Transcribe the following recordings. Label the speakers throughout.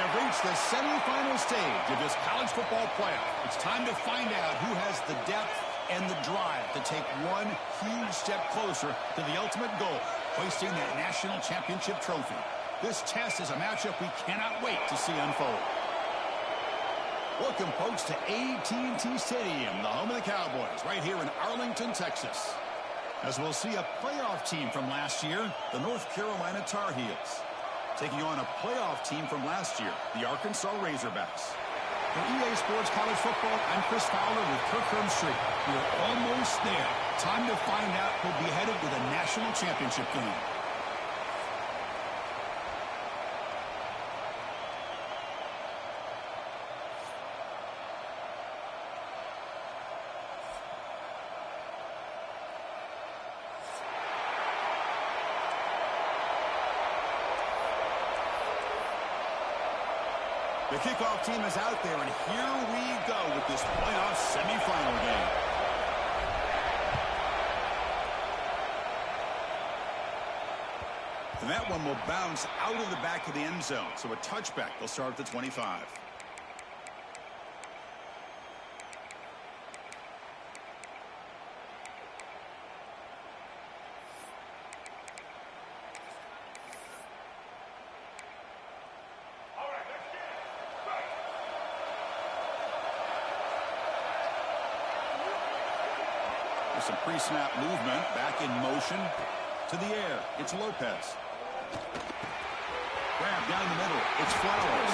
Speaker 1: have reached the semifinal stage of this college football playoff. It's time to find out who has the depth and the drive to take one huge step closer to the ultimate goal, hoisting that national championship trophy. This test is a matchup we cannot wait to see unfold. Welcome, folks, to AT&T Stadium, the home of the Cowboys, right here in Arlington, Texas. As we'll see a playoff team from last year, the North Carolina Tar Heels, taking on a playoff team from last year, the Arkansas Razorbacks. For EA Sports College Football, I'm Chris Fowler with Kirk Herbstreit. We're almost there. Time to find out who'll be headed to the national championship game. The kickoff team is out there, and here we go with this playoff semifinal game. And that one will bounce out of the back of the end zone, so a touchback will start at the 25. Some pre-snap movement, back in motion to the air. It's Lopez. Grab down the middle. It's Flowers.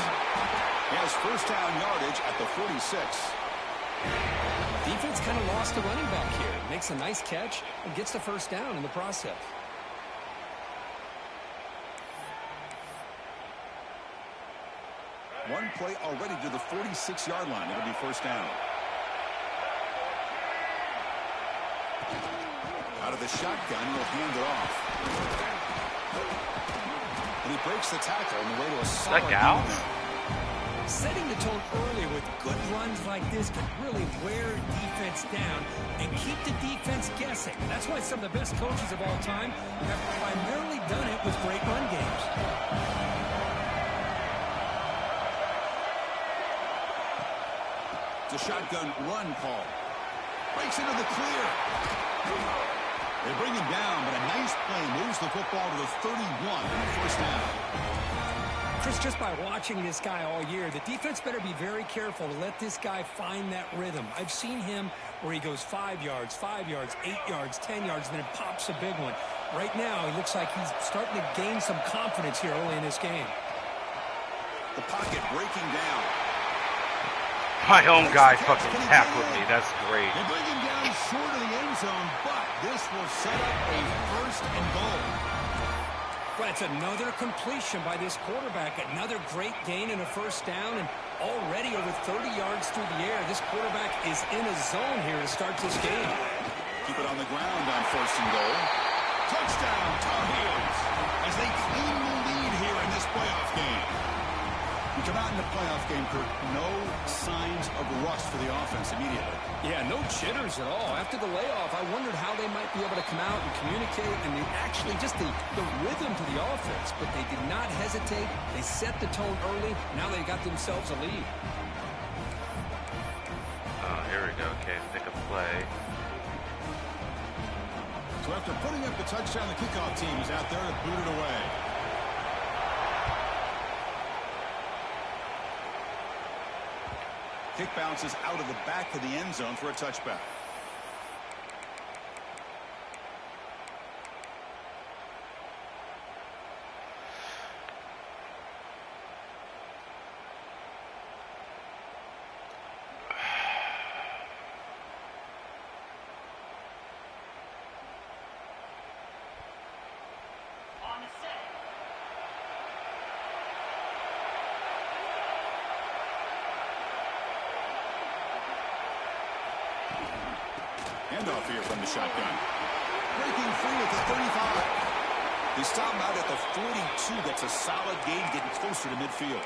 Speaker 1: He has first down yardage at the 46.
Speaker 2: Defense kind of lost the running back here. Makes a nice catch and gets the first down in the process.
Speaker 1: One play already to the 46-yard line. It'll be first down. Out of the shotgun, he'll hand it off. And he breaks the tackle on the way to a solid
Speaker 3: out.
Speaker 2: Setting the tone early with good runs like this can really wear defense down and keep the defense guessing. That's why some of the best coaches of all time have primarily done it with great run games.
Speaker 1: It's a shotgun run call. Breaks into the clear. They bring him down, but a nice play moves the football to the 31 and a first down.
Speaker 2: Chris, just by watching this guy all year, the defense better be very careful to let this guy find that rhythm. I've seen him where he goes 5 yards, 8 yards, 10 yards, and then it pops a big one. Right now, he looks like he's starting to gain some confidence here early in this game.
Speaker 1: The pocket breaking down.
Speaker 3: My own guy fucking tackled me. That's great.
Speaker 1: They bring him down short of the end zone, but this will set up a first and goal.
Speaker 2: Well, it's another completion by this quarterback. Another great gain and a first down, and already over 30 yards through the air. This quarterback is in a zone here to start this game.
Speaker 1: Keep it on the ground on first and goal. Touchdown, Tar Heels, as they claim the lead here in this playoff game. We come out in the playoff game, Kirk, no signs of rust for the offense immediately.
Speaker 2: Yeah, no jitters at all. After the layoff, I wondered how they might be able to come out and communicate, and actually just the rhythm to the offense. But they did not hesitate. They set the tone early. Now they got themselves a lead.
Speaker 3: Oh, here we go. Okay, pick a play.
Speaker 1: So after putting up the touchdown, the kickoff team is out there to boot it away. Kick bounces out of the back of the end zone for a touchback. Handoff here from the shotgun. Breaking free at the 35. They stop him out at the 42. That's a solid gain, getting closer to midfield.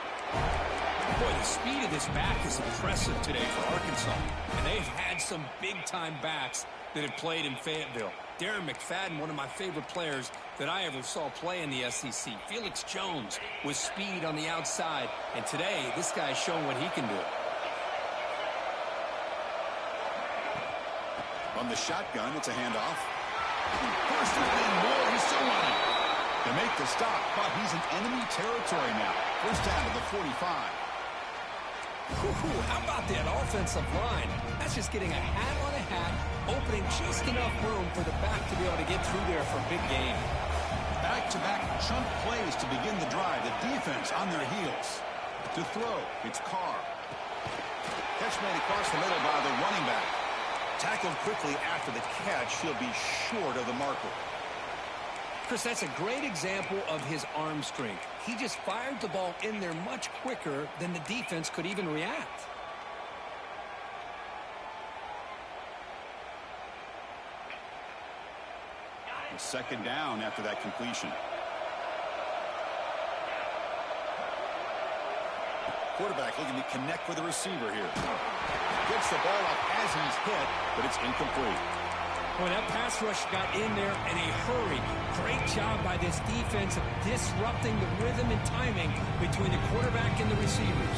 Speaker 2: Boy, the speed of this back is impressive today for Arkansas. And they've had some big-time backs that have played in Fayetteville. Darren McFadden, one of my favorite players that I ever saw play in the SEC. Felix Jones with speed on the outside. And today, this guy's showing what he can do.
Speaker 1: On the shotgun, it's a handoff. First and more, he's still running. To make the stop, but he's in enemy territory now. First down to the 45.
Speaker 2: How about that offensive line? That's just getting a hat on a hat, opening just enough room for the back to be able to get through there for a big game.
Speaker 1: Back-to-back chunk plays to begin the drive. The defense on their heels. To throw, it's Carr. Catch made across the middle by the running back. Tackled quickly after the catch. He'll be short of the marker.
Speaker 2: Chris, that's a great example of his arm strength. He just fired the ball in there much quicker than the defense could even react.
Speaker 1: Second down after that completion. Quarterback looking to connect with the receiver here. Gets the ball up as he's hit, but it's incomplete.
Speaker 2: Boy, that pass rush got in there in a hurry. Great job by this defense of disrupting the rhythm and timing between the quarterback and the receivers.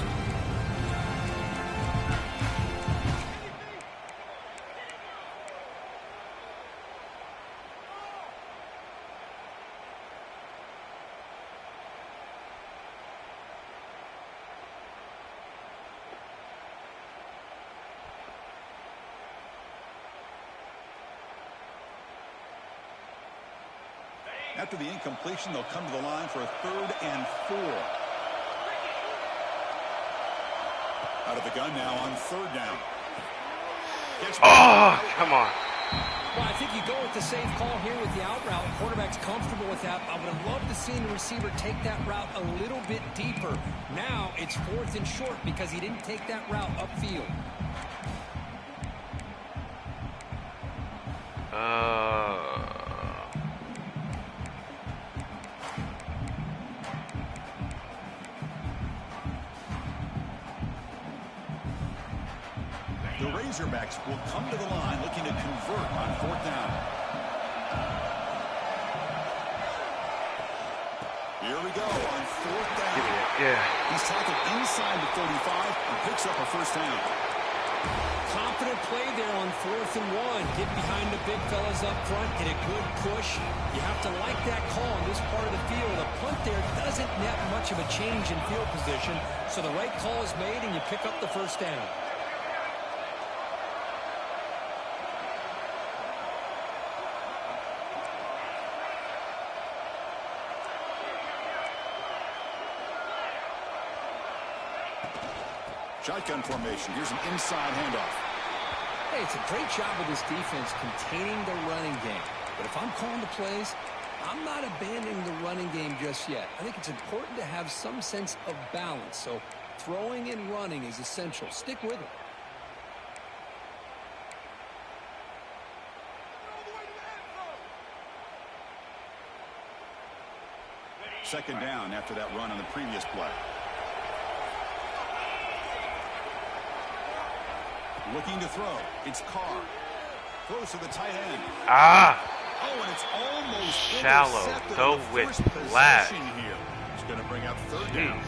Speaker 1: After the incompletion, they'll come to the line for a 3rd and 4. Out of the gun now on 3rd down.
Speaker 3: Oh, come on.
Speaker 2: Well, I think you go with the safe call here with the out route. Quarterback's comfortable with that. I would have loved to see the receiver take that route a little bit deeper. Now it's 4th and short because he didn't take that route upfield.
Speaker 1: The Razorbacks will come to the line looking to convert on 4th down. Here we go on 4th down.
Speaker 3: Yeah.
Speaker 1: He's tackled inside the 35 and picks up a first down.
Speaker 2: Confident play there on 4th and 1. Get behind the big fellas up front. Get a good push. You have to like that call in this part of the field. A punt there doesn't net much of a change in field position. So the right call is made and you pick up the first down.
Speaker 1: Shotgun formation. Here's an inside handoff.
Speaker 2: Hey, it's a great job of this defense containing the running game. But if I'm calling the plays, I'm not abandoning the running game just yet. I think it's important to have some sense of balance. So throwing and running is essential. Stick with it.
Speaker 1: Second down after that run on the previous play. Looking to throw. It's Carr. Throws to the tight end. Oh, and it's almost
Speaker 3: shallow. Go with flat.
Speaker 1: Here. It's going to bring up 3rd down.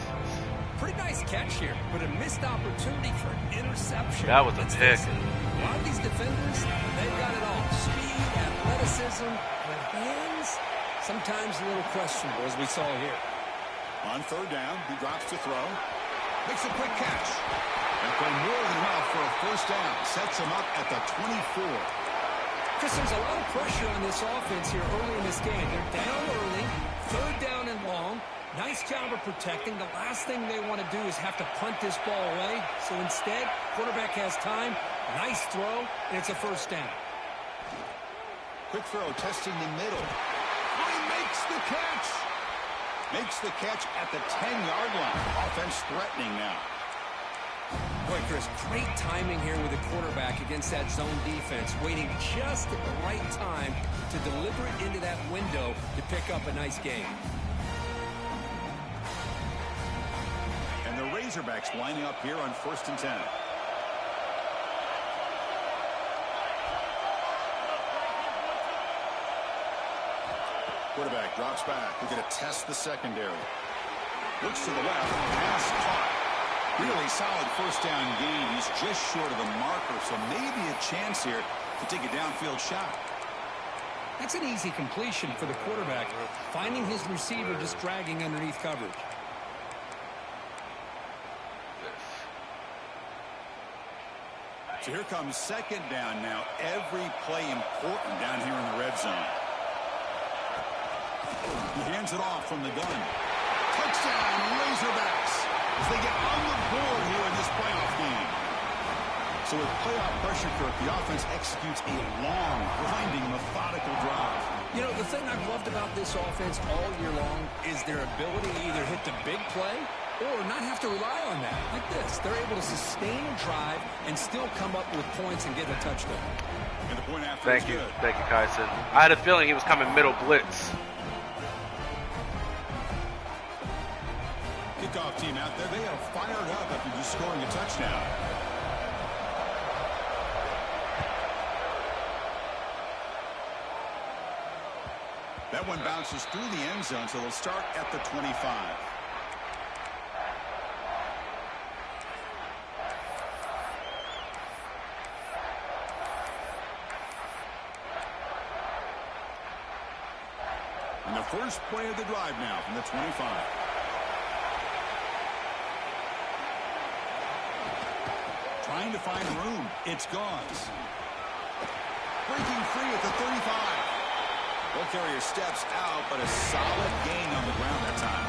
Speaker 2: Pretty nice catch here, but a missed opportunity for an interception.
Speaker 3: That was a pick.
Speaker 2: A lot of these defenders, they've got it all. Speed, athleticism, but hands, sometimes a little questionable, as we saw here.
Speaker 1: On 3rd down, he drops to throw. Makes a quick catch. And for more than enough for a first down. Sets him up at the 24.
Speaker 2: Chris, there's a lot of pressure on this offense here early in this game. They're down early, 3rd down and long. Nice job of protecting. The last thing they want to do is have to punt this ball away. So instead, quarterback has time. Nice throw, and it's a first down.
Speaker 1: Quick throw, testing the middle. Oh, he makes the catch. Makes the catch at the 10-yard line. Offense threatening now.
Speaker 2: Boy, Chris, great timing here with the quarterback against that zone defense, waiting just at the right time to deliver it into that window to pick up a nice gain.
Speaker 1: And the Razorbacks lining up here on 1st and 10. Quarterback drops back. We're going to test the secondary. Looks to the left. Pass caught. Really solid first down gain. He's just short of the marker, so maybe a chance here to take a downfield shot.
Speaker 2: That's an easy completion for the quarterback, finding his receiver just dragging underneath coverage.
Speaker 1: So here comes second down now. Every play important down here in the red zone. He hands it off from the gun. Touchdown, Razorbacks, as they get on the board here in this playoff game. So with playoff pressure, Kirk, the offense executes a long, grinding, methodical drive.
Speaker 2: You know, the thing I've loved about this offense all year long is their ability to either hit the big play or not have to rely on that. Like this, they're able to sustain a drive and still come up with points and get a touchdown.
Speaker 1: And the point after
Speaker 3: Thank you, Kyson. I had a feeling he was coming middle blitz.
Speaker 1: Kickoff team out there, they are fired up after just scoring a touchdown. That one bounces through the end zone, so they'll start at the 25. And the first play of the drive now from the 25. Trying to find room. It's Gauze. Breaking free at the 35. Ball carrier steps out, but a solid gain on the ground that time.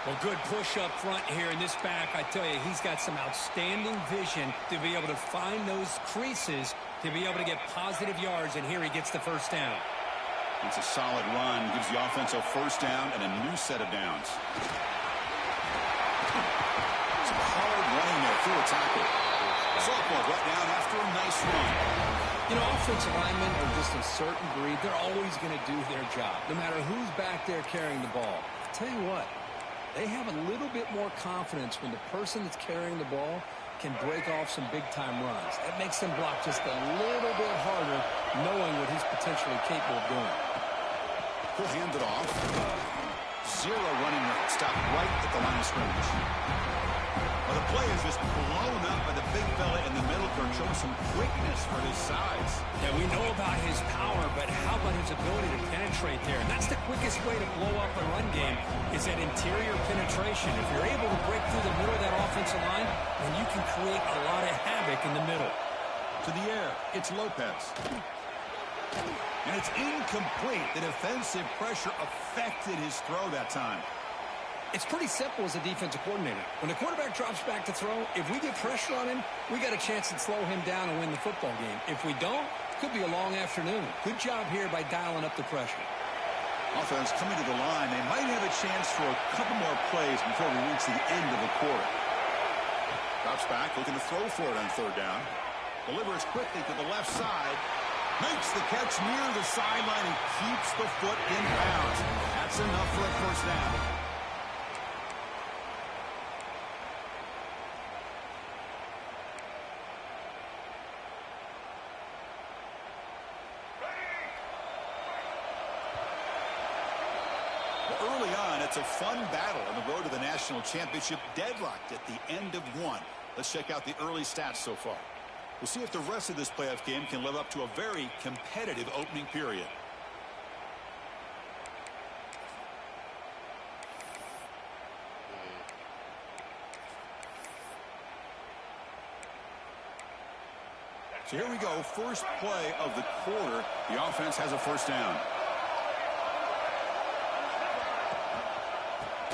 Speaker 2: Well, good push up front here in this back. I tell you, he's got some outstanding vision to be able to find those creases, to be able to get positive yards, and here he gets the first down.
Speaker 1: It's a solid run. Gives the offense a first down and a new set of downs. Some hard running there through a tackle. Sophomore brought down after a nice run.
Speaker 2: You know, offensive linemen are just a certain breed. They're always going to do their job, no matter who's back there carrying the ball. I'll tell you what, they have a little bit more confidence when the person that's carrying the ball can break off some big-time runs. That makes them block just a little bit harder, knowing what he's potentially capable of doing.
Speaker 1: He'll hand it off. Zero running route. Stop right at the line of scrimmage. Well, the play is just blown up by the big fella in the middle, showing some quickness for his size.
Speaker 2: Yeah, we know about his power, but how about his ability to penetrate there? And that's the quickest way to blow up a run game, is that interior penetration. If you're able to break through the middle of that offensive line, then you can create a lot of havoc in the middle.
Speaker 1: To the air, it's Lopez. And it's incomplete. The defensive pressure affected his throw that time.
Speaker 2: It's pretty simple as a defensive coordinator. When the quarterback drops back to throw, if we get pressure on him, we got a chance to slow him down and win the football game. If we don't, it could be a long afternoon. Good job here by dialing up the pressure.
Speaker 1: Offense coming to the line. They might have a chance for a couple more plays before we reach the end of the quarter. Drops back, looking to throw for it on third down. Delivers quickly to the left side. Makes the catch near the sideline and keeps the foot in bounds. That's enough for a first down. Early on, it's a fun battle on the road to the national championship, deadlocked at the end of one. Let's check out the early stats so far. We'll see if the rest of this playoff game can live up to a very competitive opening period. So here we go. First play of the quarter. The offense has a first down.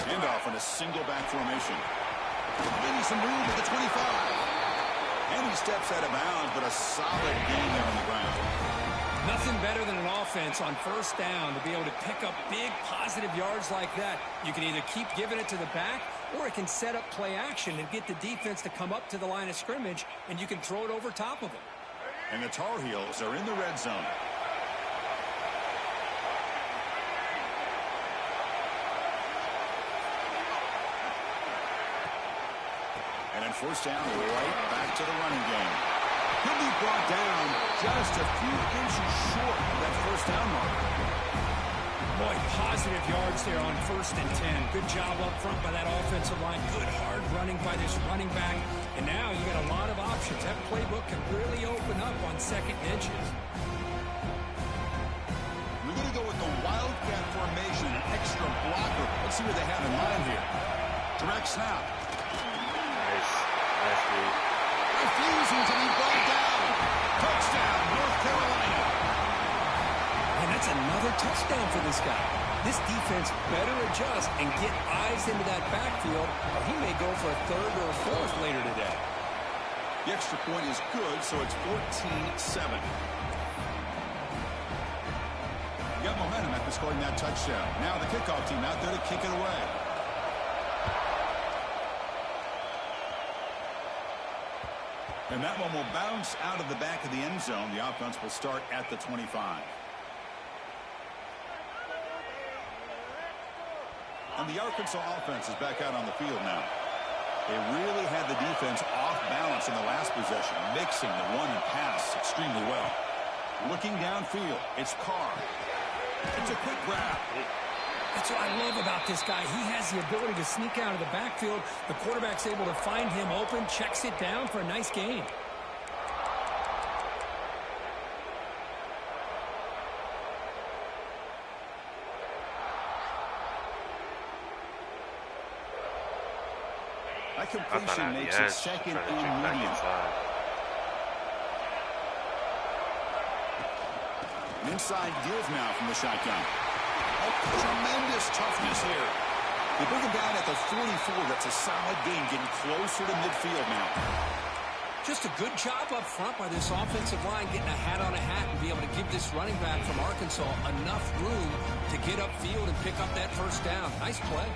Speaker 1: Handoff in a single back formation. Maybe some room at the 25. And he steps out of bounds, but a solid gain there on the ground.
Speaker 2: Nothing better than an offense on first down to be able to pick up big positive yards like that. You can either keep giving it to the back, or it can set up play action and get the defense to come up to the line of scrimmage, and you can throw it over top of them.
Speaker 1: And the Tar Heels are in the red zone. And then first down, right back to the running game. He'll be brought down just a few inches short of that first down mark.
Speaker 2: Boy, positive yards there on 1st and 10. Good job up front by that offensive line. Good hard running by this running back. And now you got a lot of options. That playbook can really open up on 2nd and inches.
Speaker 1: We're going to go with the wildcat formation, an extra blocker. Let's see what they have in mind here. Direct snap.
Speaker 3: Nice. Nice read.
Speaker 1: Refusing to be brought down. Touchdown, North Carolina.
Speaker 2: And that's another touchdown for this guy. This defense better adjust and get eyes into that backfield, or he may go for a 3rd or a 4th later today.
Speaker 1: The extra point is good, so it's 14-7. You got momentum after scoring that touchdown. Now the kickoff team out there to kick it away. And that one will bounce out of the back of the end zone. The offense will start at the 25. And the Arkansas offense is back out on the field now. They really had the defense off balance in the last possession, mixing the run and pass extremely well. Looking downfield, it's Carr. It's a quick grab.
Speaker 2: That's what I love about this guy. He has the ability to sneak out of the backfield. The quarterback's able to find him open, checks it down for a nice gain.
Speaker 1: That completion makes it 2nd and medium. An inside give now from the shotgun. Oh, tremendous toughness here. They bring him down at the 44. That's a solid gain, getting closer to midfield now.
Speaker 2: Just a good job up front by this offensive line, getting a hat on a hat and be able to give this running back from Arkansas enough room to get upfield and pick up that 1st down. Nice play.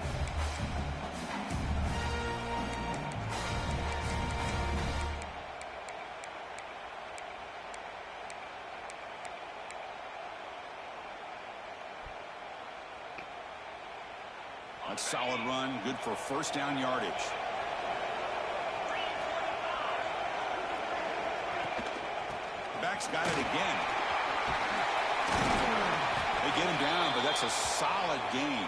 Speaker 1: Solid run, good for 1st down yardage. Back's got it again. They get him down, but that's a solid gain.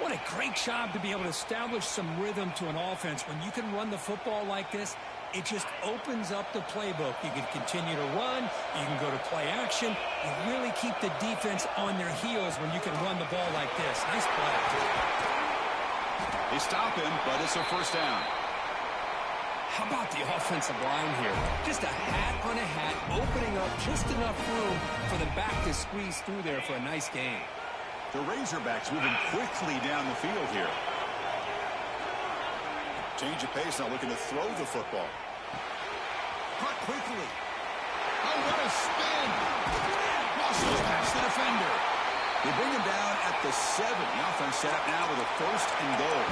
Speaker 2: What a great job to be able to establish some rhythm to an offense. When you can run the football like this, it just opens up the playbook. You can continue to run. You can go to play action. You really keep the defense on their heels when you can run the ball like this. Nice play.
Speaker 1: They stop him, but it's a 1st down.
Speaker 2: How about the offensive line here? Just a hat on a hat, opening up just enough room for the back to squeeze through there for a nice gain.
Speaker 1: The Razorbacks moving quickly down the field here. Change of pace, now looking to throw the football. Caught quickly. Oh, what a spin. Muscles past the defender. They bring him down at the 7. The offense set up now with a 1st and goal.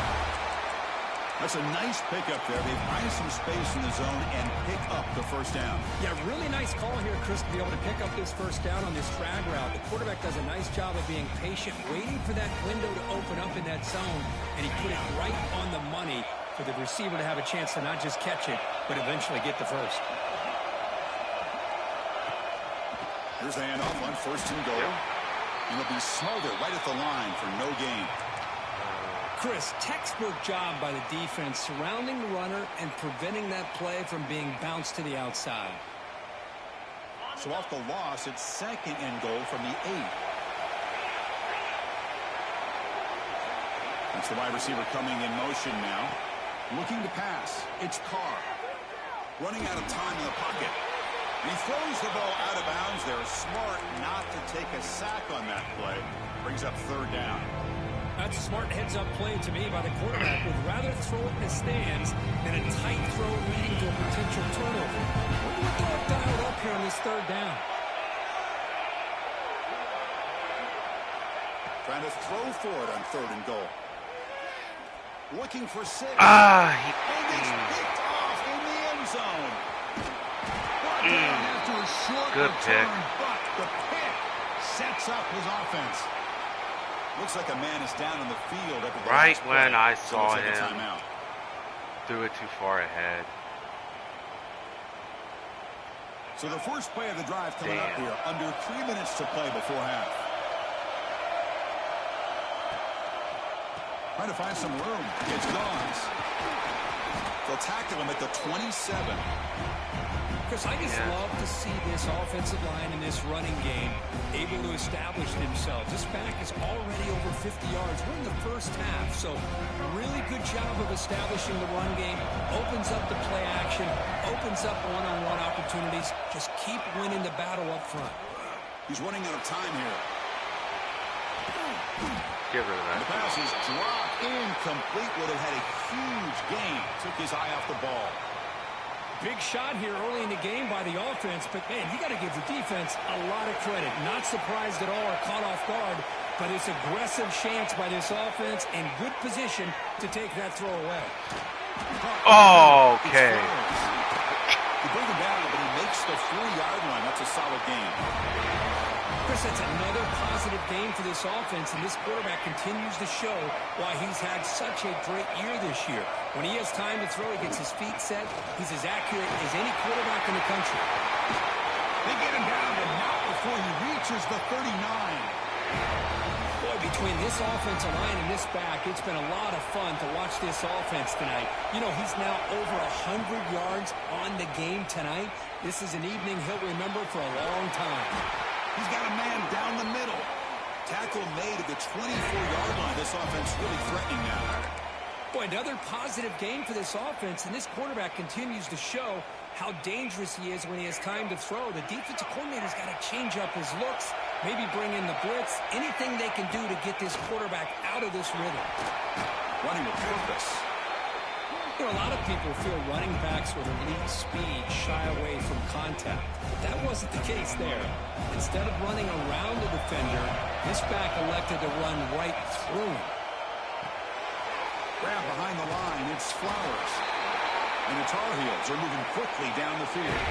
Speaker 1: That's a nice pickup there. They find some space in the zone and pick up the 1st down.
Speaker 2: Yeah, really nice call here, Chris, to be able to pick up this 1st down on this drag route. The quarterback does a nice job of being patient, waiting for that window to open up in that zone, and he put it right on the money for the receiver to have a chance to not just catch it, but eventually get the 1st.
Speaker 1: Here's the handoff on 1st and goal. And it'll be smothered right at the line for no gain.
Speaker 2: Chris, textbook job by the defense surrounding the runner and preventing that play from being bounced to the outside.
Speaker 1: So off the loss, it's 2nd and goal from the 8. That's the wide receiver coming in motion now. Looking to pass. It's Carr. Running out of time in the pocket. And he throws the ball out of bounds. They're smart not to take a sack on that play. Brings up 3rd down.
Speaker 2: That's a smart heads-up play to me by the quarterback. Would rather throw it in the stands than a tight throw leading to a potential turnover. Wonder what they'll have dialed up here on this 3rd down.
Speaker 1: Trying to throw for it on 3rd and goal. Looking for 6.
Speaker 3: And
Speaker 1: it's picked off in the end zone. Brought down after a short
Speaker 3: Good
Speaker 1: return,
Speaker 3: pick.
Speaker 1: but the pick sets up his offense. Looks like a man is down in the field at the
Speaker 3: right
Speaker 1: last
Speaker 3: when
Speaker 1: play.
Speaker 3: I
Speaker 1: So
Speaker 3: saw
Speaker 1: we'll take a
Speaker 3: him,
Speaker 1: timeout.
Speaker 3: threw it too far ahead.
Speaker 1: So the first play of the drive coming up here. Under 3 minutes to play before half. Trying to find some room. Gets gone. They'll tackle him at the 27.
Speaker 2: Chris, I just love to see this offensive line in this running game able to establish themselves. This back is already over 50 yards. We're in the first half, so really good job of establishing the run game. Opens up the play action, opens up one-on-one opportunities. Just keep winning the battle up front.
Speaker 1: He's running out of time here.
Speaker 3: Get rid of that.
Speaker 1: The pass is dropped incomplete. Would have had a huge gain. Took his eye off the ball.
Speaker 2: Big shot here early in the game by the offense, but, man, you got to give the defense a lot of credit. Not surprised at all or caught off guard, but it's aggressive chance by this offense and good position to take that throw away.
Speaker 3: Oh, okay.
Speaker 1: He brings him down, but he makes the 4-yard line. That's a solid game.
Speaker 2: Chris, that's another positive game for this offense, and this quarterback continues to show why he's had such a great year this year. When he has time to throw, he gets his feet set. He's as accurate as any quarterback in the country.
Speaker 1: They get him down, but not before he reaches the 39.
Speaker 2: Boy, between this offensive line and this back, it's been a lot of fun to watch this offense tonight. You know, he's now over 100 yards on the game tonight. This is an evening he'll remember for a long time.
Speaker 1: He's got a man down the middle. Tackle made at the 24-yard line. This offense really threatening now.
Speaker 2: Boy, another positive game for this offense, and this quarterback continues to show how dangerous he is when he has time to throw. The defensive coordinator's got to change up his looks, maybe bring in the blitz, anything they can do to get this quarterback out of this rhythm.
Speaker 1: Running with purpose.
Speaker 2: You know, a lot of people feel running backs with elite speed shy away from contact. But that wasn't the case there. Instead of running around the defender, this back elected to run right through him.
Speaker 1: Grab behind the line, it's Flowers. And the Tar Heels are moving quickly down the field.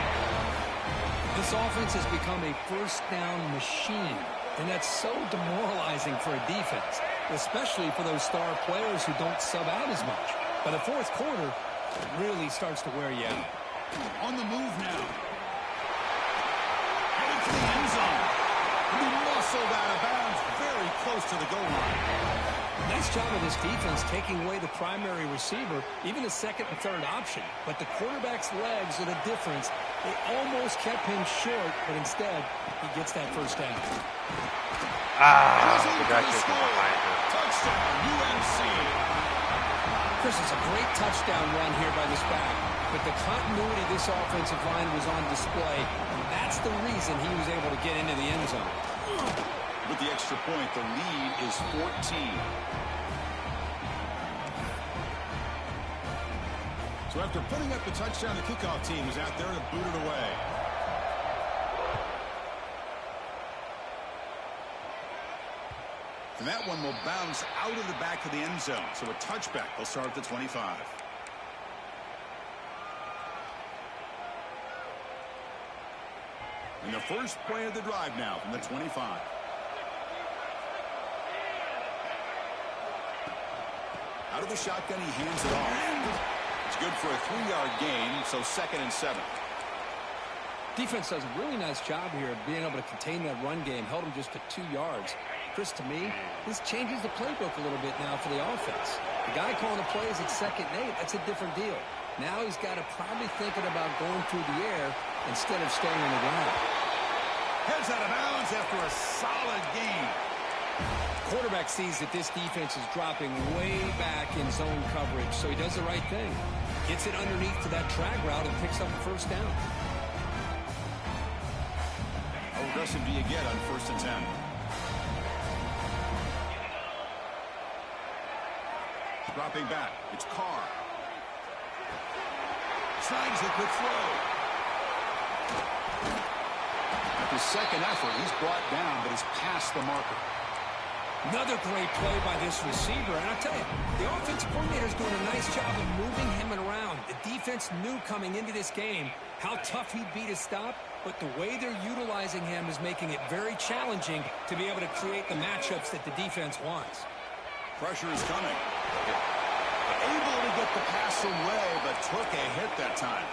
Speaker 2: This offense has become a first down machine, and that's so demoralizing for a defense, especially for those star players who don't sub out as much. By the fourth quarter, it really starts to wear you out.
Speaker 1: On the move now. Headed to the end zone. He muscled out of bounds very close to the goal line.
Speaker 2: Nice job of this defense taking away the primary receiver, even the second and third option. But the quarterback's legs are the difference. They almost kept him short, but instead, he gets that first down.
Speaker 3: The guy just behind him.
Speaker 1: Touchdown, UNC.
Speaker 2: Chris, it's a great touchdown run here by this back, but the continuity of this offensive line was on display, and that's the reason he was able to get into the end zone.
Speaker 1: With the extra point, the lead is 14. So after putting up the touchdown, the kickoff team is out there to boot it away. And that one will bounce out of the back of the end zone. So a touchback. They'll start at the 25. And the first play of the drive now from the 25. Out of the shotgun, he hands it off. It's good for a 3-yard gain, so 2nd and 7.
Speaker 2: Defense does a really nice job here of being able to contain that run game. Held him just to 2 yards. Chris, to me, this changes the playbook a little bit now for the offense. The guy calling the plays at 2nd and 8, that's a different deal. Now he's got to probably thinking about going through the air instead of staying on the ground.
Speaker 1: Heads out of bounds after a solid gain.
Speaker 2: Quarterback sees that this defense is dropping way back in zone coverage, so he does the right thing. Gets it underneath to that drag route and picks up the first down.
Speaker 1: How aggressive do you get on 1st and 10? Dropping back. It's Carr. Snags a quick throw. At his second effort, he's brought down, but he's past the marker.
Speaker 2: Another great play by this receiver. And I'll tell you, the offensive coordinator is doing a nice job of moving him around. The defense knew coming into this game how tough he'd be to stop, but the way they're utilizing him is making it very challenging to be able to create the matchups that the defense wants.
Speaker 1: Pressure is coming. Able to get the pass away, but took a hit that time.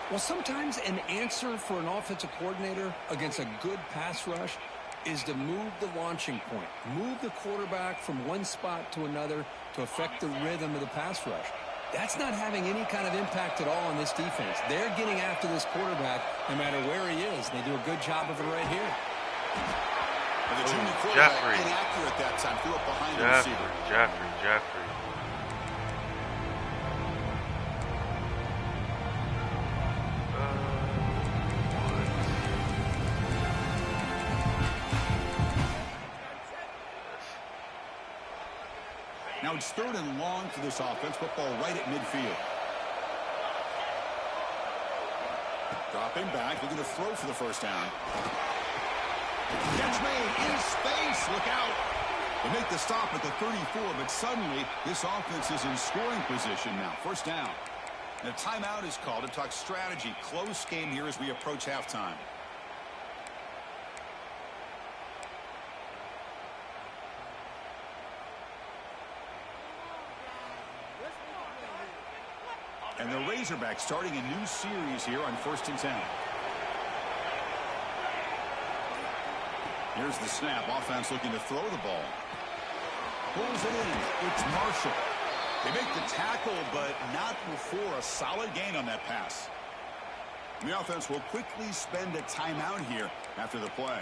Speaker 2: Well, sometimes an answer for an offensive coordinator against a good pass rush is to move the launching point. Move the quarterback from one spot to another to affect the rhythm of the pass rush. That's not having any kind of impact at all on this defense. They're getting after this quarterback no matter where he is. They do a good job of it right here.
Speaker 1: And the junior quarterback inaccurate that time. Threw it behind the receiver.
Speaker 3: Jeffrey.
Speaker 1: Now it's 3rd and long for this offense. Football right at midfield. Dropping back. Looking to throw for the first down. Catch made in space. Look out. They make the stop at the 34, but suddenly this offense is in scoring position now. First down. And a timeout is called to talk strategy. Close game here as we approach halftime. And the Razorbacks starting a new series here on 1st and 10. Here's the snap. Offense looking to throw the ball. Pulls it in. It's Marshall. They make the tackle, but not before a solid gain on that pass. The offense will quickly spend a timeout here after the play.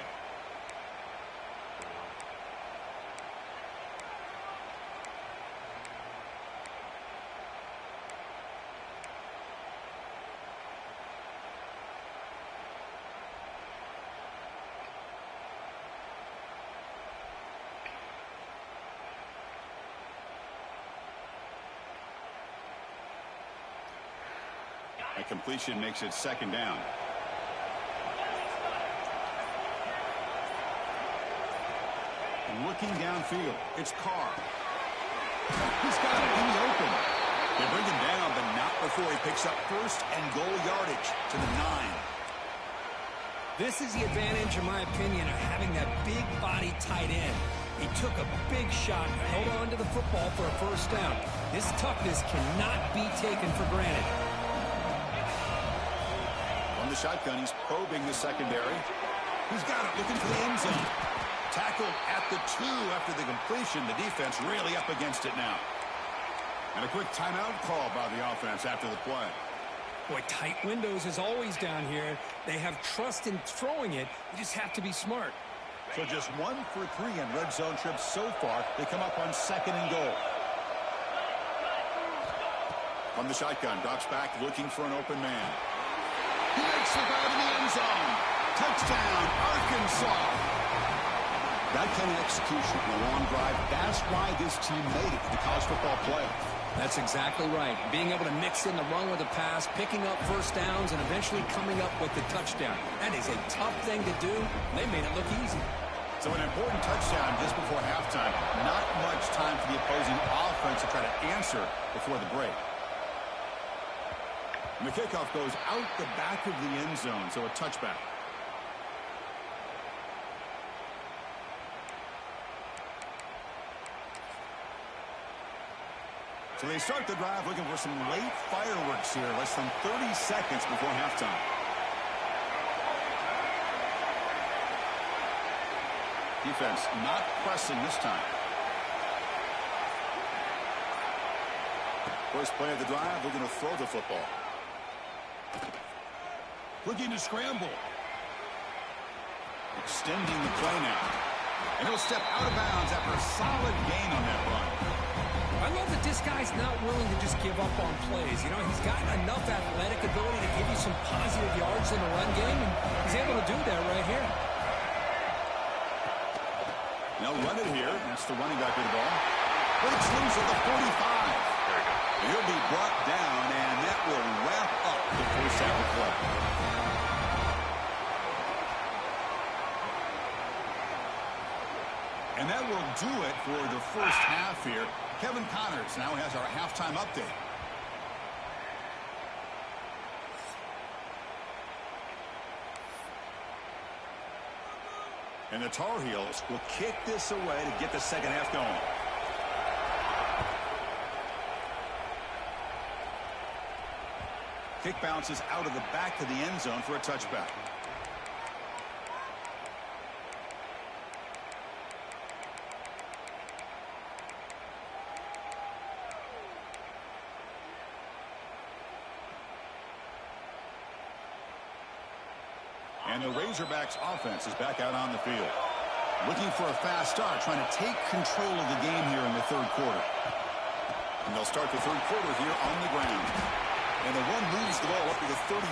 Speaker 1: A completion makes it 2nd down. Looking downfield, it's Carr. He's got it in the open. They bring him down, but not before he picks up 1st and goal yardage to the 9.
Speaker 2: This is the advantage, in my opinion, of having that big body tight end. He took a big shot and held on to the football for a first down. His toughness cannot be taken for granted.
Speaker 1: On the shotgun, he's probing the secondary. He's got it, looking for the end zone. Tackled at the 2 after the completion. The defense really up against it now. And a quick timeout call by the offense after the play.
Speaker 2: Boy, tight windows is always down here. They have trust in throwing it. You just have to be smart.
Speaker 1: So just 1 for 3 in red zone trips so far. They come up on 2nd and goal. From the shotgun, drops back looking for an open man. He makes the grab in the end zone. Touchdown, Arkansas. That kind of execution in a long drive, that's why this team made it to the college football playoff.
Speaker 2: That's exactly right. Being able to mix in the run with the pass, picking up first downs, and eventually coming up with the touchdown. That is a tough thing to do. They made it look easy.
Speaker 1: So an important touchdown just before halftime. Not much time for the opposing offense to try to answer before the break. And the kickoff goes out the back of the end zone, so a touchback. So they start the drive looking for some late fireworks here, less than 30 seconds before halftime. Defense not pressing this time. First play of the drive, looking to throw the football. Looking to scramble. Extending the play now. And he'll step out of bounds after a solid gain on that run.
Speaker 2: I love that this guy's not willing to just give up on plays. You know, he's got enough athletic ability to give you some positive yards in the run game, and he's able to do that right here.
Speaker 1: They'll run it here. That's the running back with the ball. Breaks loose at the 45. He'll be brought down, and that will wrap up the first half of play. And that will do it for the first half here. Kevin Connors now has our halftime update. And the Tar Heels will kick this away to get the second half going. Kick bounces out of the back of the end zone for a touchback. And the Razorbacks offense is back out on the field. Looking for a fast start, trying to take control of the game here in the third quarter. And they'll start the third quarter here on the ground. And the run moves the ball up to the 33.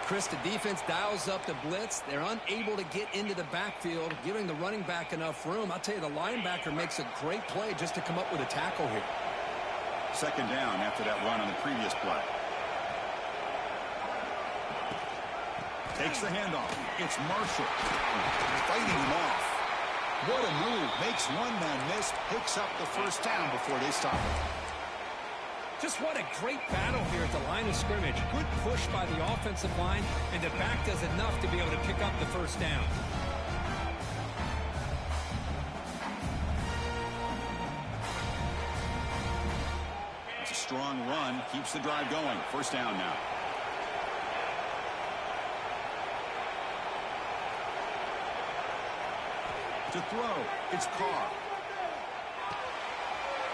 Speaker 2: Chris, the defense dials up the blitz. They're unable to get into the backfield, giving the running back enough room. I'll tell you, the linebacker makes a great play just to come up with a tackle here.
Speaker 1: Second down after that run on the previous play. Takes the handoff. It's Marshall. Fighting him off. What a move. Makes one man miss. Picks up the first down before they stop it.
Speaker 2: Just what a great battle here at the line of scrimmage. Good push by the offensive line, and the back does enough to be able to pick up the first down.
Speaker 1: It's a strong run. Keeps the drive going. First down now. To throw, it's Carr.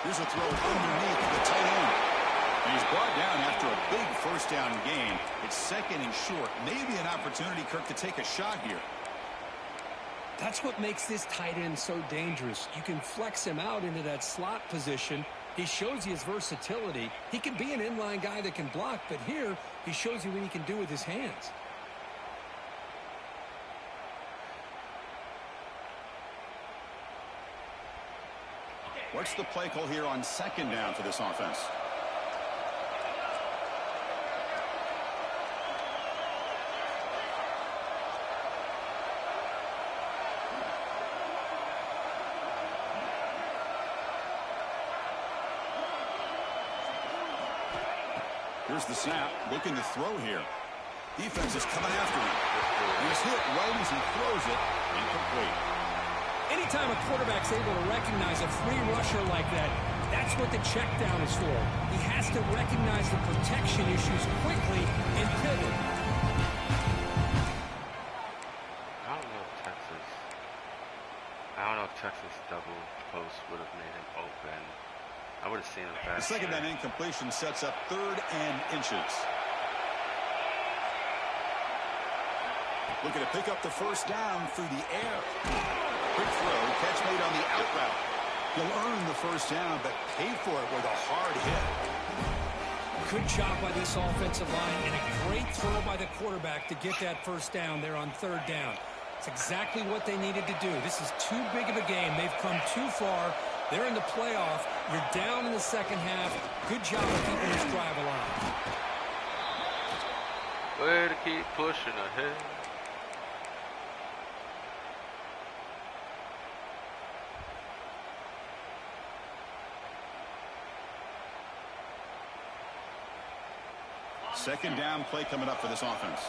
Speaker 1: Here's a throw underneath the tight end. And he's brought down after a big first down gain. It's second and short. Maybe an opportunity, Kirk, to take a shot here.
Speaker 2: That's what makes this tight end so dangerous. You can flex him out into that slot position. He shows you his versatility. He can be an inline guy that can block, but here he shows you what he can do with his hands.
Speaker 1: What's the play call here on second down for this offense? Here's the snap. Looking to throw here. Defense is coming after him. He's hit right as he throws it. Incomplete.
Speaker 2: Anytime a quarterback's able to recognize a free rusher like that, that's what the check down is for. He has to recognize the protection issues quickly and pivot.
Speaker 3: I don't know if Texas double post would have made him open. I would have seen him faster.
Speaker 1: The second down incompletion sets up 3rd and inches. Looking to pick up the first down through the air. Quick throw, catch made on the out route. He'll earn the first down, but pay for it with a hard hit.
Speaker 2: Good job by this offensive line, and a great throw by the quarterback to get that first down there on 3rd down. It's exactly what they needed to do. This is too big of a game. They've come too far. They're in the playoff. You're down in the second half. Good job of keeping this drive alive.
Speaker 3: Way to keep pushing ahead.
Speaker 1: Second down play coming up for this offense.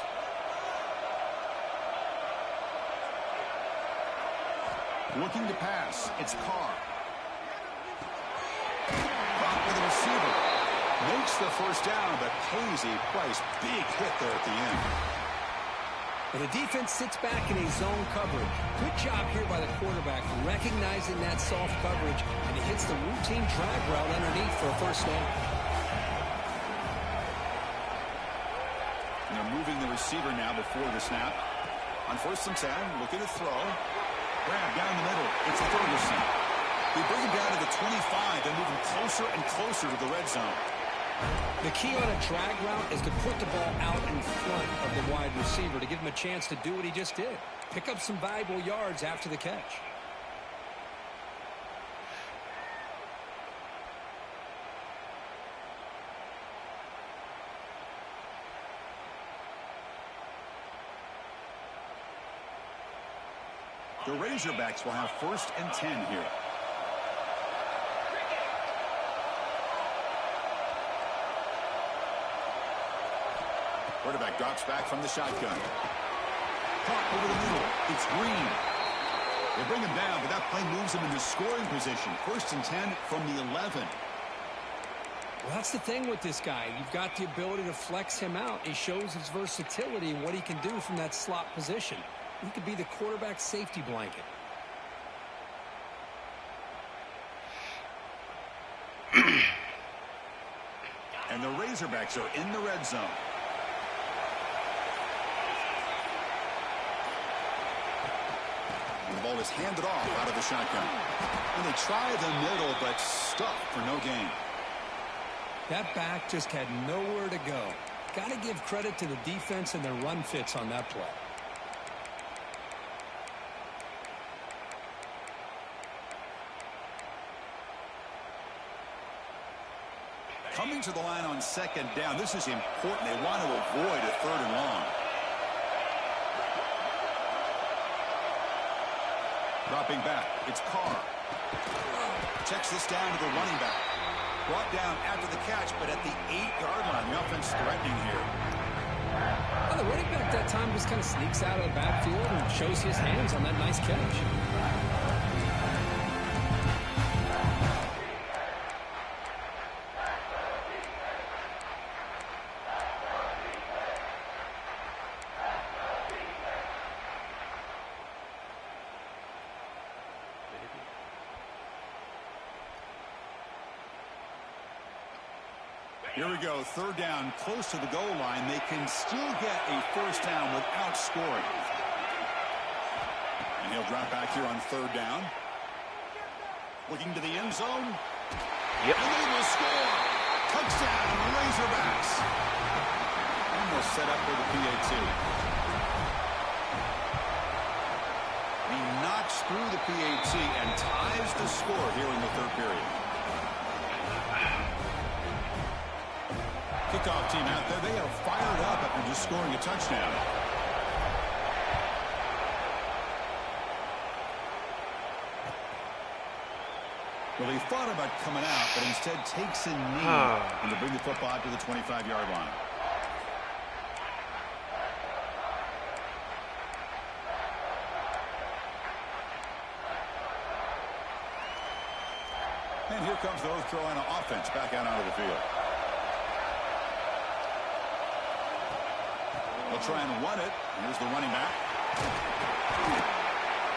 Speaker 1: Looking to pass. It's Carr. Caught with the receiver. Makes the first down, but pays a price. Big hit there at the end.
Speaker 2: Well, the defense sits back in a zone coverage. Good job here by the quarterback, recognizing that soft coverage, and he hits the routine drag route underneath for a first down.
Speaker 1: And they're moving the receiver now before the snap. On 1st and 10, looking to throw. Grab down the middle. It's Ferguson. They bring him down to the 25. They're moving closer and closer to the red zone.
Speaker 2: The key on a drag route is to put the ball out in front of the wide receiver to give him a chance to do what he just did. Pick up some valuable yards after the catch.
Speaker 1: The Razorbacks will have 1st and 10 here. Quarterback drops back from the shotgun. Caught over the middle. It's Green. They bring him down, but that play moves him into scoring position. 1st and 10 from the 11.
Speaker 2: Well, that's the thing with this guy. You've got the ability to flex him out. He shows his versatility and what he can do from that slot position. He could be the quarterback safety blanket. And the Razorbacks are in the red zone.
Speaker 1: ball is handed off out of the shotgun. And they try the middle, but stuck for no gain.
Speaker 2: That back just had nowhere to go. Got to give credit to the defense and their run fits on that play.
Speaker 1: Coming to the line on second down. This is important. They want to avoid a 3rd and long. Dropping back. It's Carr. Checks this down to the running back. Brought down after the catch, but at the 8-yard line. The offense threatening here.
Speaker 2: Well, the running back that time just kind of sneaks out of the backfield and shows his hands on that nice catch.
Speaker 1: Here we go, 3rd down, close to the goal line. They can still get a 1st down without scoring. And he'll drop back here on 3rd down. Looking to the end zone.
Speaker 4: Yep.
Speaker 1: And they will score. Touchdown, Razorbacks. Almost set up for the PAT. He knocks through the PAT and ties the score here in the 3rd period. Kickoff team out there. They are fired up after just scoring a touchdown. Well, he thought about coming out, but instead takes a knee and to bring the football to the 25-yard line. And here comes the North Carolina offense back out onto the field. They'll try and run it. Here's the running back.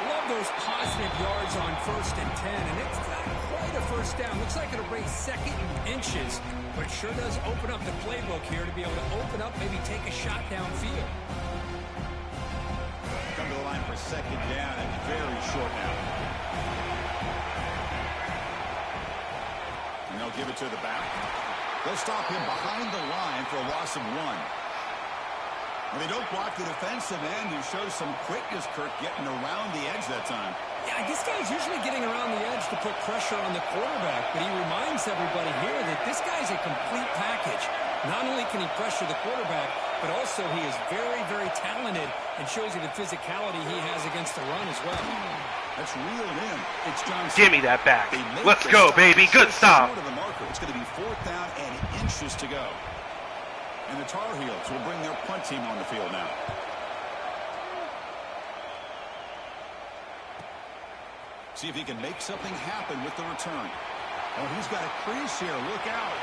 Speaker 2: Love those positive yards on 1st and 10, and it's not quite a 1st down. Looks like it'll bring 2nd and inches, but sure does open up the playbook here to be able to open up, maybe take a shot downfield.
Speaker 1: Come to the line for 2nd down and very short now. And they'll give it to the back. They'll stop him behind the line for a loss of 1. Well, they don't block the defensive end, who shows some quickness, Kirk, getting around the edge that time.
Speaker 2: Yeah, this guy's usually getting around the edge to put pressure on the quarterback, but he reminds everybody here that this guy's a complete package. Not only can he pressure the quarterback, but also he is very, very talented and shows you the physicality he has against the run as well.
Speaker 1: That's reeled in. It's Johnson.
Speaker 4: Give me that back. Let's go, baby. Good stop.
Speaker 1: It's going to be 4th down and inches to go. And the Tar Heels will bring their punt team on the field now. See if he can make something happen with the return. Oh, he's got a crease here. Look out.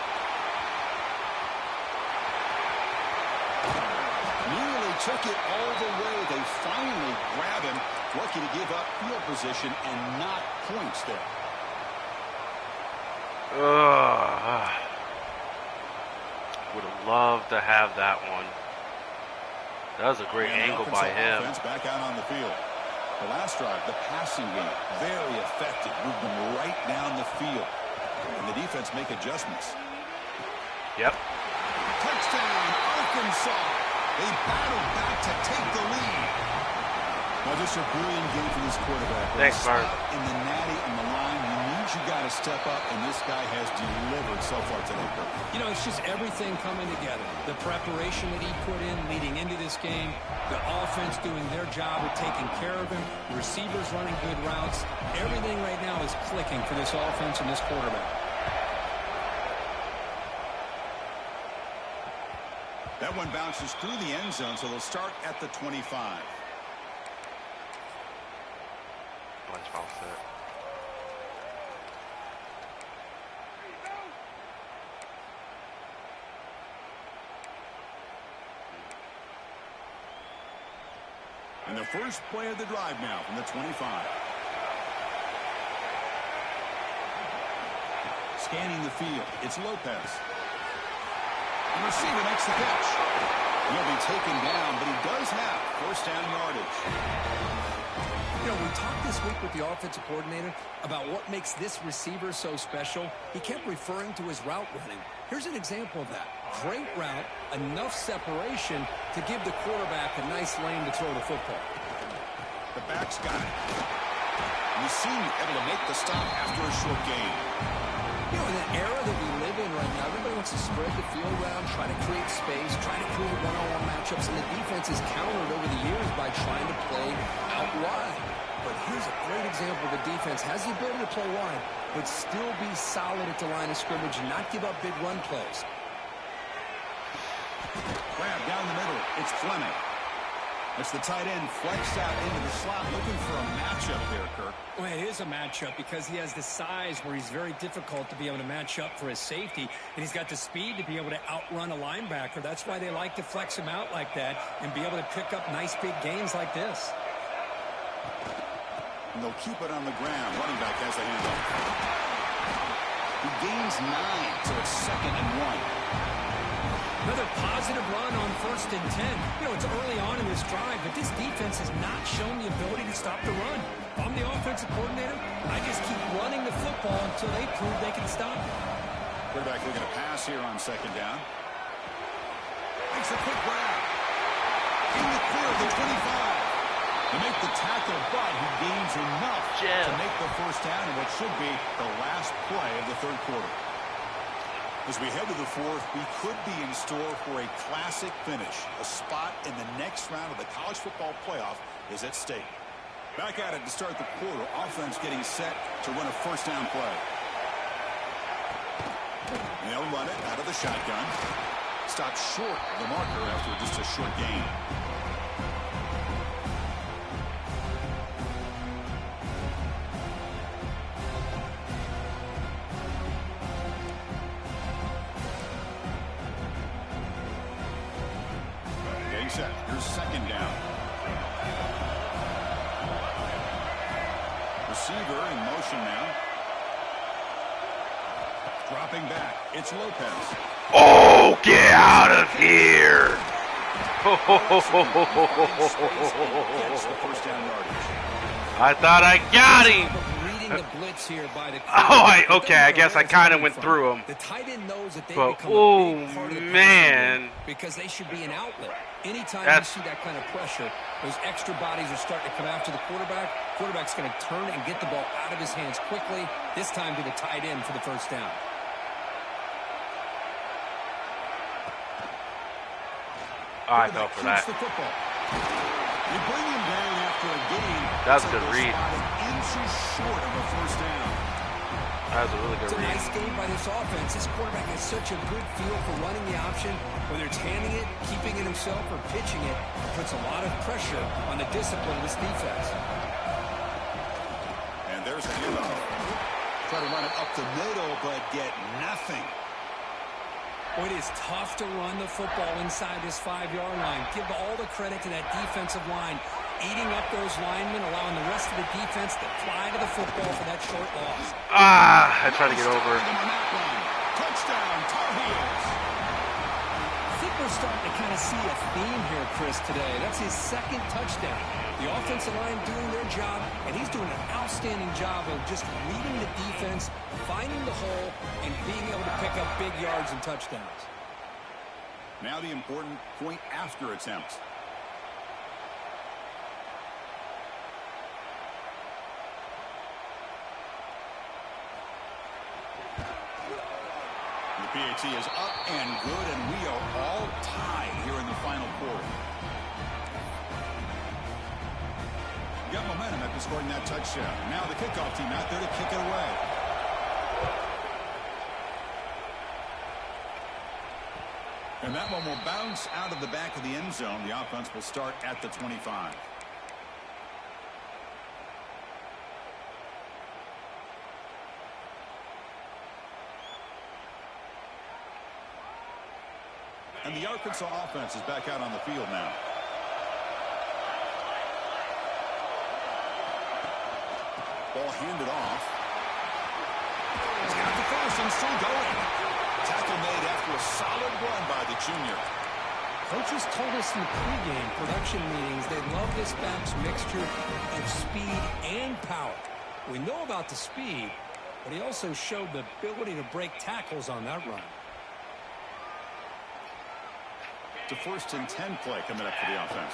Speaker 1: Nearly took it all the way. They finally grab him. Lucky to give up field position and not points there.
Speaker 3: Would have loved to have that one. That was a great angle by him.
Speaker 1: Back out on the field. The last drive, the passing game, very effective. Moved them right down the field. And the defense make adjustments.
Speaker 3: Yep.
Speaker 1: Touchdown, Arkansas. They battled back to take the lead. Now, just a brilliant game for this quarterback.
Speaker 3: Thanks, Mark.
Speaker 1: In the natty and the line, you got to step up, and this guy has delivered so far today.
Speaker 2: You know, it's just everything coming together. The preparation that he put in leading into this game, the offense doing their job of taking care of him, the receivers running good routes. Everything right now is clicking for this offense and this quarterback.
Speaker 1: That one bounces through the end zone, so they'll start at the 25.
Speaker 3: Bunch ball set.
Speaker 1: And the first play of the drive now from the 25. Scanning the field, it's Lopez. The receiver makes the catch. He'll be taken down, but he does have 1st down yardage.
Speaker 2: You know, we talked this week with the offensive coordinator about what makes this receiver so special. He kept referring to his route running. Here's an example of that. Great route, enough separation to give the quarterback a nice lane to throw the football.
Speaker 1: The back's got it. We seem able to make the stop after a short gain.
Speaker 2: You know, in the era that we live in right now, everybody wants to spread the field around, try to create space, try to create one-on-one matchups, and the defense is countered over the years by trying to play out wide. But here's a great example. The defense has the ability to play wide, but still be solid at the line of scrimmage and not give up big run plays.
Speaker 1: Grab down the middle. It's Fleming. It's the tight end flexed out into the slot, looking for a matchup there, Kirk.
Speaker 2: Well, it is a matchup because he has the size where he's very difficult to be able to match up for his safety, and he's got the speed to be able to outrun a linebacker. That's why they like to flex him out like that and be able to pick up nice big gains like this.
Speaker 1: And they'll keep it on the ground. Running back has the handoff. He gains 9, so it's 2nd and 1.
Speaker 2: Another positive run on 1st and 10. You know, it's early on in this drive, but this defense has not shown the ability to stop the run. If I'm the offensive coordinator, I just keep running the football until they prove they can stop it.
Speaker 1: Quarterback looking to pass here on 2nd down. Makes a quick grab. In the clear of the 25. To make the tackle, but he gains enough to make the 1st down in what should be the last play of the 3rd quarter. As we head to the 4th, we could be in store for a classic finish. A spot in the next round of the college football playoff is at stake. Back at it to start the quarter. Offense getting set to run a 1st down play. And they'll run it out of the shotgun. Stopped short of the marker after just a short gain. Set. Here's 2nd down. Receiver in motion now. Dropping back. It's Lopez.
Speaker 4: Oh, get out of here! I thought I got him. Okay. I guess I kind of went through him.
Speaker 2: The tight end knows that they
Speaker 4: But
Speaker 2: become
Speaker 4: oh
Speaker 2: a big part of the
Speaker 4: man,
Speaker 2: because they should be an outlet. Anytime
Speaker 4: That's-
Speaker 2: you see that kind of pressure, those extra bodies are starting to come after the quarterback. Quarterback's going to turn and get the ball out of his hands quickly. This time to the tight end for the 1st down.
Speaker 4: I fell for that.
Speaker 1: The football. You bring him down after a gain.
Speaker 4: That was a good read.
Speaker 1: Inches short of a 1st down.
Speaker 4: That was a really good
Speaker 2: It's a
Speaker 4: read.
Speaker 2: nice game by this offense. This quarterback has such a good feel for running the option. Whether it's handing it, keeping it himself, or pitching it, it puts a lot of pressure on the discipline of this defense.
Speaker 1: And there's a handoff. Try to run it up the middle, but get nothing.
Speaker 2: Well, it is tough to run the football inside this 5-yard line. Give all the credit to that defensive line, eating up those linemen, allowing the rest of the defense to fly to the football for that short loss.
Speaker 4: I tried to get over.
Speaker 1: Touchdown, Tar Heels.
Speaker 2: I think we're starting to kind of see a theme here, Chris, today. That's his 2nd touchdown. The offensive line doing their job, and he's doing an outstanding job of just reading the defense, finding the hole, and being able to pick up big yards and touchdowns.
Speaker 1: Now the important point after attempt. The PAT is up and good, and we are all tied here in the final quarter. Got momentum after scoring that touchdown. Now the kickoff team out there to kick it away. And that one will bounce out of the back of the end zone. The offense will start at the 25. And the Arkansas offense is back out on the field now. Ball handed off. He's got the first and still going. Tackle made after a solid run by the junior.
Speaker 2: Coaches told us in the pregame production meetings they love this back's mixture of speed and power. We know about the speed, but he also showed the ability to break tackles on that run.
Speaker 1: The 1st and 10 play coming up for the offense.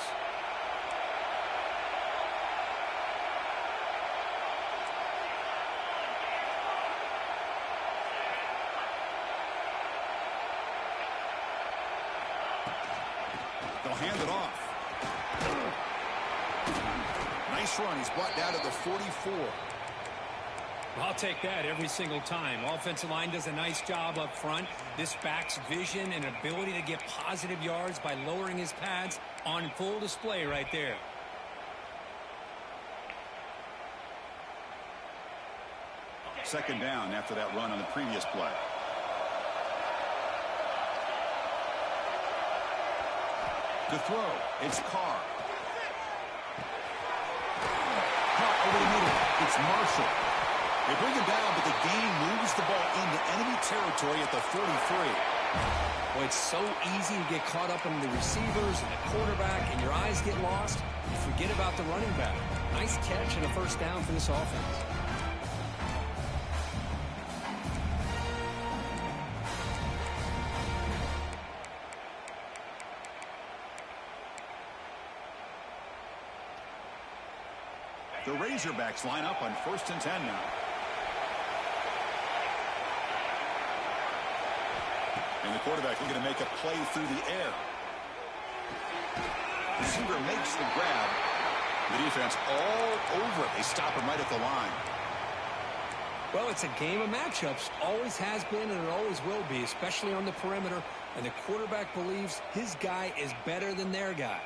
Speaker 1: They'll hand it off. Nice run. He's brought down to the 44.
Speaker 2: I'll take that every single time. Offensive line does a nice job up front. This back's vision and ability to get positive yards by lowering his pads on full display right there.
Speaker 1: Second down after that run on the previous play. To throw, it's Carr. Caught over the middle. It's Marshall. They bring him down, but the game moves the ball into enemy territory at the 43.
Speaker 2: Well, it's so easy to get caught up in the receivers and the quarterback, and your eyes get lost. You forget about the running back. Nice catch and a first down for this offense.
Speaker 1: The Razorbacks line up on 1st and 10 now. And the quarterback looking to make a play through the air. Receiver makes the grab. The defense all over it. They stop him right at the line.
Speaker 2: Well, it's a game of matchups. Always has been and it always will be, especially on the perimeter. And the quarterback believes his guy is better than their guy.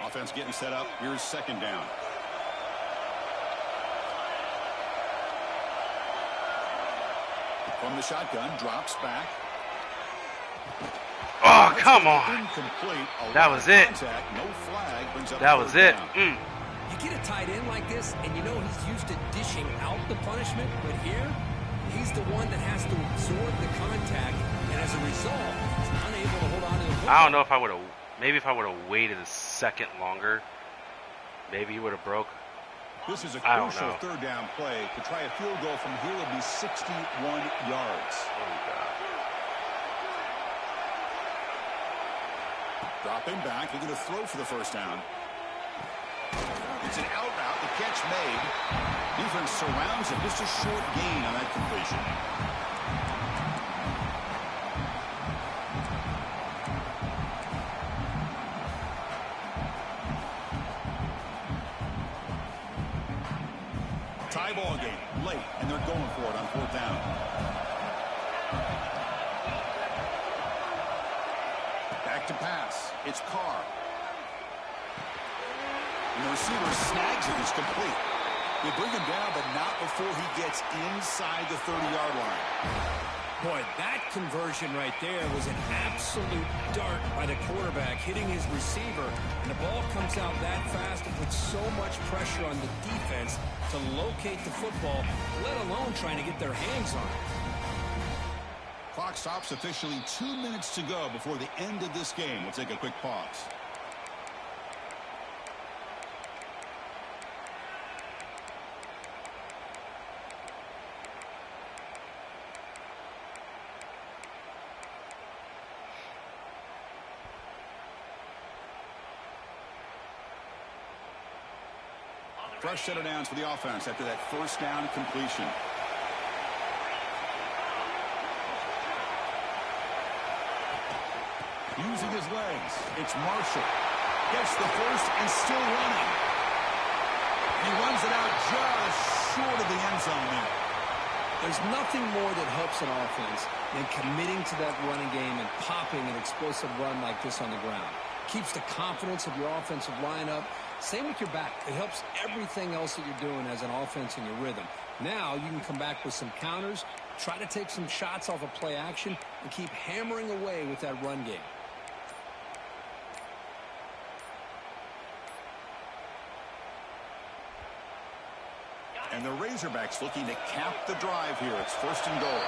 Speaker 1: Offense getting set up. Here's second down. From the shotgun, drops back.
Speaker 3: Oh, come on.
Speaker 1: Incomplete.
Speaker 3: That was it.
Speaker 1: Contact, no flag, brings up
Speaker 3: That was it.
Speaker 2: You get a tight end like this, and you know he's used to dishing out the punishment, but here, he's the one that has to absorb the contact, and as a result, he's unable to hold on to the football.
Speaker 3: I don't know if I would have, maybe if I would have waited a second longer, maybe he would have broke.
Speaker 1: This is a crucial third down play. To try a field goal from here would be 61 yards.
Speaker 3: Oh, God.
Speaker 1: Dropping back, looking to throw for the first down. It's an out route, the catch made. Defense surrounds him, just a short gain on that completion. Tie ball game, late, and they're going for it on 4th down. Back to pass. It's Carr. And the receiver snags it. It's complete. They bring him down, but not before he gets inside the 30-yard line.
Speaker 2: Boy, that conversion right there was an absolute dart by the quarterback, hitting his receiver, and the ball comes out that fast and puts so much pressure on the defense to locate the football, let alone trying to get their hands on it.
Speaker 1: Clock stops officially 2 minutes to go before the end of this game. We'll take a quick pause. Fresh set of downs for the offense after that first down completion. Using his legs, it's Marshall. Gets the first and still running. He runs it out just short of the end zone there.
Speaker 2: There's nothing more that helps an offense than committing to that running game and popping an explosive run like this on the ground. Keeps the confidence of your offensive lineup. Same with your back. It helps everything else that you're doing as an offense in your rhythm. Now you can come back with some counters, try to take some shots off of play action, and keep hammering away with that run game.
Speaker 1: And the Razorbacks looking to cap the drive here. It's 1st and goal.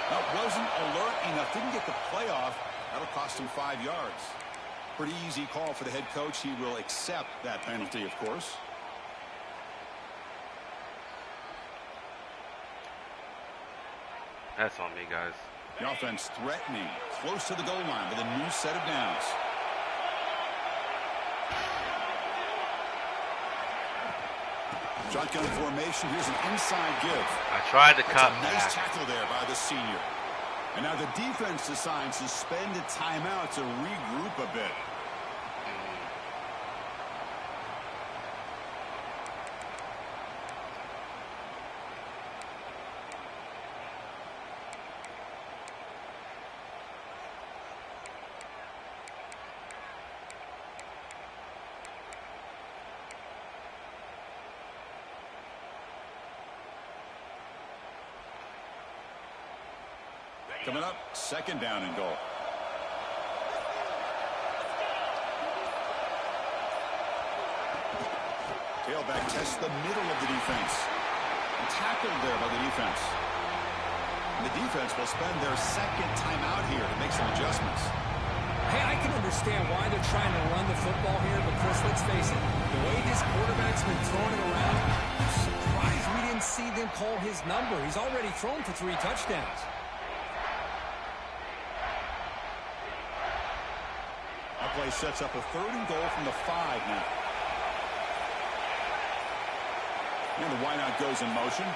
Speaker 1: Now, wasn't alert enough, didn't get the play off, That'll cost him 5 yards. Pretty easy call for the head coach. He will accept that penalty, of course.
Speaker 3: That's on me, guys.
Speaker 1: The offense threatening, close to the goal line with a new set of downs. Shotgun formation. Here's an inside give.
Speaker 3: I tried to cut
Speaker 1: That's a nice
Speaker 3: back.
Speaker 1: tackle there by the senior. And now the defense decides to spend a timeout to regroup a bit. Coming up, second down and goal. Tailback tests the middle of the defense. Tackled there by the defense. And the defense will spend their second timeout here to make some adjustments.
Speaker 2: Hey, I can understand why they're trying to run the football here, but Chris, let's face it, the way this quarterback's been throwing it around, I'm surprised we didn't see them call his number. He's already thrown for 3 touchdowns.
Speaker 1: Play sets up a 3rd and goal from the 5 now. And the wideout goes in motion.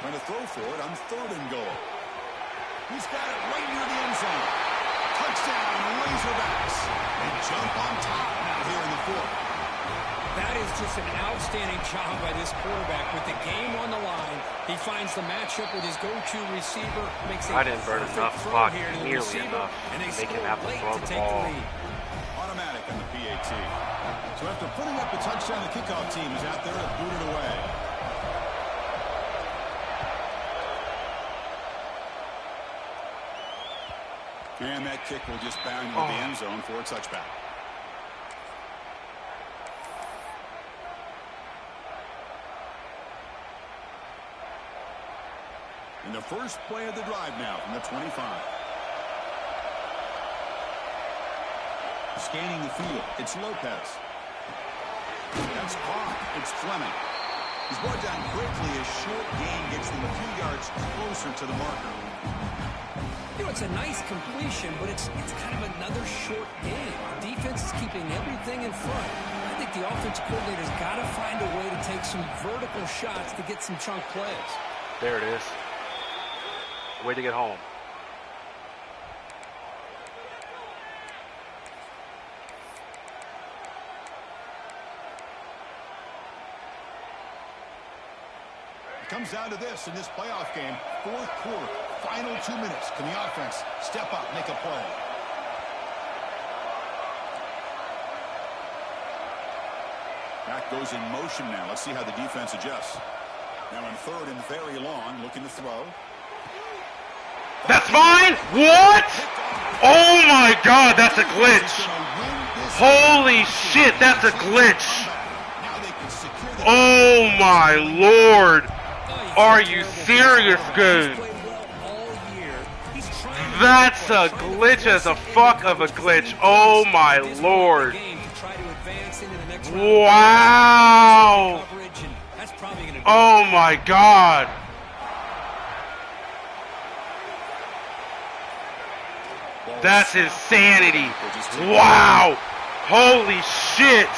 Speaker 1: Trying to throw for it on 3rd and goal. He's got it right near the end zone. Touchdown, Razorbacks. They jump on top now here in the 4th.
Speaker 2: That is just an outstanding job by this quarterback. With the game on the line, he finds the matchup with his go-to receiver. Makes a
Speaker 3: I didn't burn enough clock
Speaker 2: here to the
Speaker 3: nearly
Speaker 2: receiver,
Speaker 3: enough
Speaker 2: and they
Speaker 3: to make him
Speaker 2: score
Speaker 3: have to
Speaker 2: late
Speaker 3: throw
Speaker 2: to
Speaker 3: the
Speaker 2: take the
Speaker 3: ball.
Speaker 2: lead.
Speaker 1: Automatic on the PAT. So after putting up the touchdown, the kickoff team is out there to boot it away. And that kick will just bound into the end zone for a touchback. In the first play of the drive now from the 25. Scanning the field, it's Lopez. That's caught. It's Fleming. He's brought down quickly. A short gain gets them a few yards closer to the marker.
Speaker 2: You know, it's a nice completion, but it's kind of another short game. The defense is keeping everything in front. I think the offensive coordinator's got to find a way to take some vertical shots to get some chunk plays.
Speaker 3: There it is. Way to get home.
Speaker 1: It comes down to this in this playoff game. 4th quarter, final 2 minutes. Can the offense step up, make a play? Back goes in motion now. Let's see how the defense adjusts. Now in 3rd and very long, looking to throw.
Speaker 3: That's mine? What? Oh my God, that's a glitch. Holy shit, that's a glitch. Oh my Lord. Are you serious, dude? That's a glitch as a fuck of a glitch. Oh my Lord. Wow. Oh my God. That's insanity. Wow. Holy shit.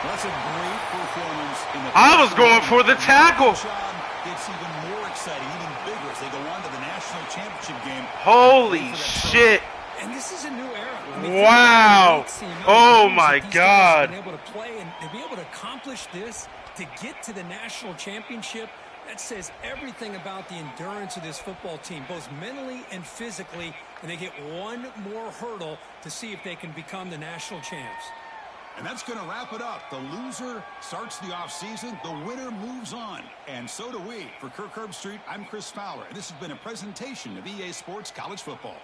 Speaker 1: That's a great performance.
Speaker 3: I was going for the tackle.
Speaker 1: It's even more exciting, even bigger as they go on to the national championship game.
Speaker 3: Holy shit.
Speaker 2: And this is a new era.
Speaker 3: Wow. Oh my God.
Speaker 2: Being able to play and to be able to accomplish this, to get to the national championship, that says everything about the endurance of this football team, both mentally and physically, and they get one more hurdle to see if they can become the national champs.
Speaker 1: And that's going to wrap it up. The loser starts the offseason. The winner moves on. And so do we. For Kirk Herbstreit, I'm Chris Fowler. And this has been a presentation of EA Sports College Football.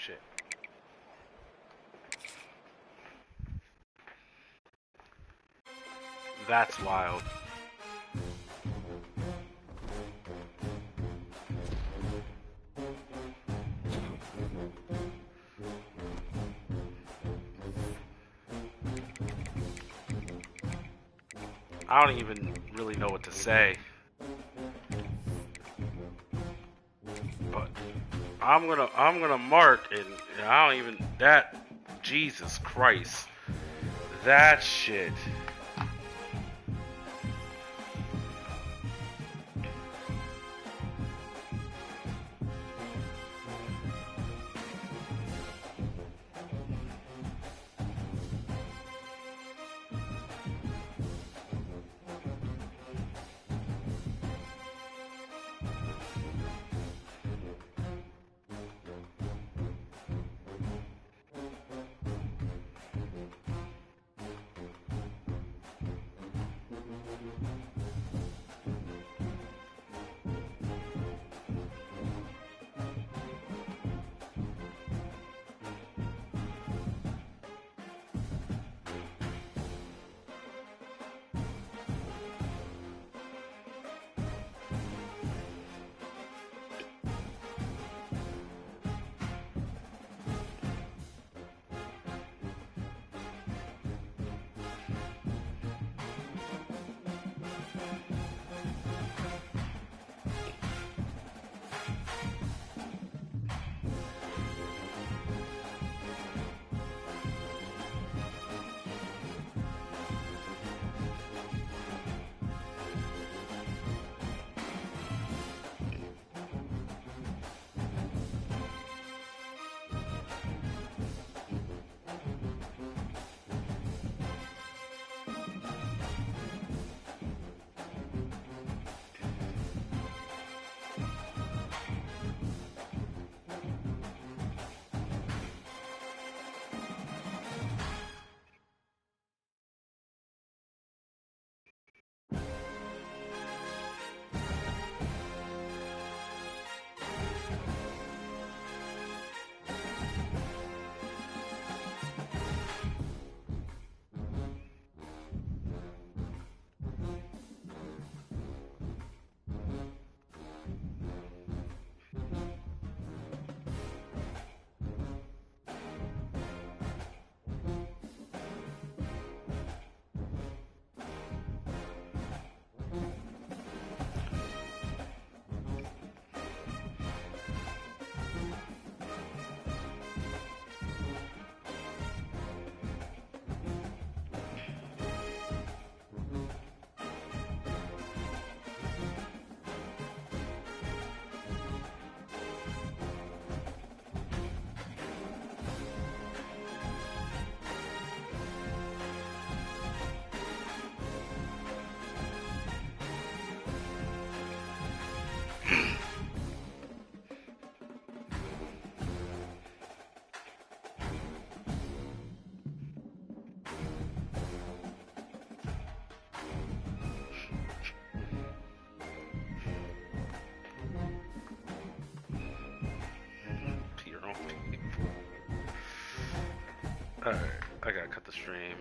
Speaker 3: shit. That's wild. I don't even really know what to say. But I'm gonna mark, and I don't even, that, Jesus Christ, that shit. Alright, I gotta cut the stream.